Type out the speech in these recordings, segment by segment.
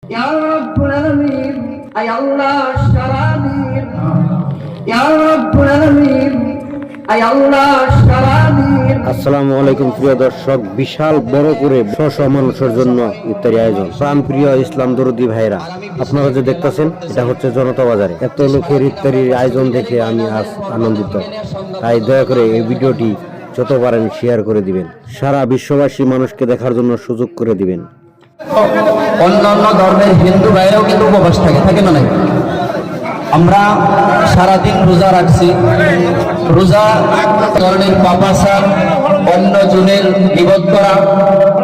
ইয়া রাব্বুল আলামিন, আয় আল্লাহ সারা দিন। ইয়া রাব্বুল আলামিন, আয় আল্লাহ সারা দিন। আসসালামু আলাইকুম প্রিয় দর্শক, বিশাল বড় করে 600 মানুষের জন্য ইফতারি আয়োজন। প্রাণ প্রিয় ইসলাম দরদি ভাইরা, আপনারা যে দেখতেছেন এটা হচ্ছে জনতা বাজারে। এত লোকের ইফতারির আয়োজন দেখে আমি আজ আনন্দিত। তাই দয়া করে এই ভিডিওটি যত পারেন শেয়ার করে দিবেন, সারা বিশ্ববাসী মানুষকে দেখার জন্য সুযোগ করে দিবেন। অন্যান্য ধর্মের হিন্দু ভাইরাও কিন্তু উপবাস থাকে না? নাই। আমরা সারাদিন রোজা রাখছি। রোজা ধরনের পাপাচার, অন্য জনের বিপদ করা,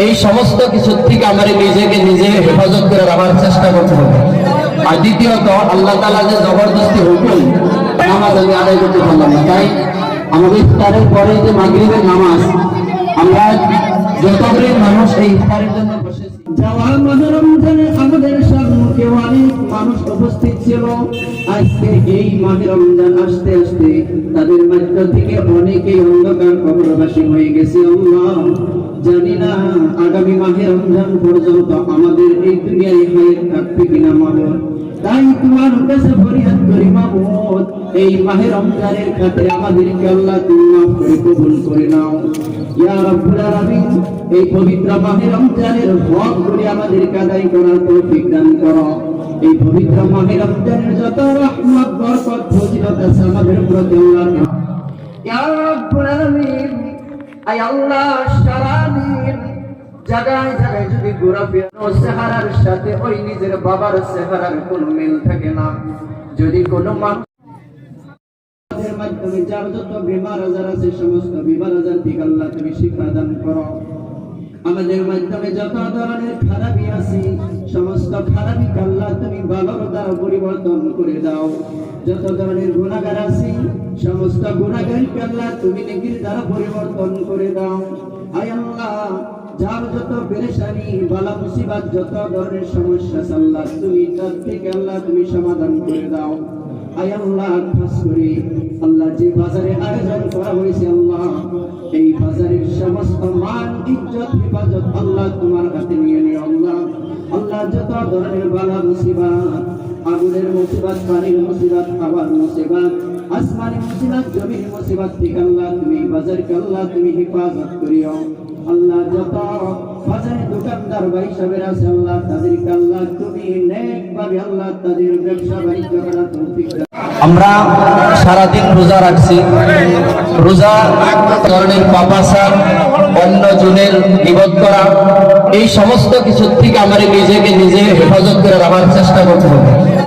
এই সমস্ত কিছুর থেকে আমার নিজেকে নিজে হেফাজত করে রাখার চেষ্টা করতে হবে। আর দ্বিতীয়ত, আল্লাহ তাআলা যে জবরদস্তি হুকুম, নামাজ আমি আদায় করতে পারলাম না। তাই আমাদের ইফতারের পরে যে মাগরিবের নামাজ, আমরা যতগুলি মানুষ এই ইফতারের জন্য বসেছি, যাওয়া মাহে রমজানে আমাদের সম্মুখে অনেক মানুষ উপস্থিত ছিল। আজকে এই মাহে রমজান আসতে আসতে তাদের মধ্য থেকে অনেকেই অন্ধকার কবরবাসী হয়ে গেছে। আল্লাহ, জানি না আগামী মাহে রমজান পর্যন্ত আমাদের এই দুনিয়ায় হায়াত থাকবে কিনা মাবুদ। তাই তোমার কাছে ফরিয়াদ করি মাবুদ, এই মাহে রমজানের খাতিরে আমাদেরকে আল্লাহ তুমি মাফ করে কবুল করে নাও। ইয়া রাব্বুল আলামিন, এই পবিত্র মাহে রমজানের হক করে আমাদেরকে আদায় করার তৌফিক দান করো। এই পবিত্র মাহে রমজানের যত রহমত, বরকত, ফজিলত আছে আমাদের প্রতি আল্লাহ। ইয়া রাব্বুল আলামিন, আয় আল্লাহ সারা দিন জায়গায় জায়গায় যদি ঘোরাফেরা, চেহারার সাথে ওই নিজের বাবার চেহারার কোনো মিল থাকে না। যদি কোনো মানুষ মাধ্যমে যার যত বিমার আজার আছে, সমস্ত বিমার আজার থেকে আল্লাহ তুমি শিফা দান করো। আমাদের মাধ্যমে যত ধরনের খারাপি আছে, সমস্ত খারাপি আল্লাহ তুমি ভালোর দ্বারা পরিবর্তন করে দাও। যত ধরনের গুনাহগার আছে, সমস্ত গুনাহগারকে আল্লাহ তুমি নেকির দ্বারা পরিবর্তন করে দাও। আয় আল্লাহ, যার যত পেরেশানি, বালা মুসিবত, যত ধরনের সমস্যা আল্লাহ তুমি তার থেকে আল্লাহ তুমি সমাধান করে দাও। আয় আল্লাহ, খাস করে আল্লাহ যে বাজারে আয়োজন করা হয়েছে আল্লাহ, এই বাজারের সমস্ত মান, ইজ্জত, হেফাজত আল্লাহ তোমার হাতে নিয়ে নিও আল্লাহ। আল্লাহ, যত ধরনের বালা মুসিবত, আগুনের মুসিবত, পানির মুসিবত, খাবার মুসিবত, আসমানি মুসিবত, জমির মুসিবত থেকে আল্লাহ তুমি বাজারকে আল্লাহ তুমি হেফাজত করিও আল্লাহ। যত বাজারে দোকানদার ভাই সাহেবের আছে আল্লাহ, তাদেরকে আল্লাহ তুমি নেকভাবে আল্লাহ তাদের ব্যবসা বাণিজ্য করার তৌফিক দাও। আমরা সারাদিন রোজা রাখছি। রোজা ধরনের পাপাচার, অন্য জনের বিপদ করা, এই সমস্ত কিছুর থেকে আমার নিজেকে নিজে হেফাজত করে রাখার চেষ্টা করতে হবে।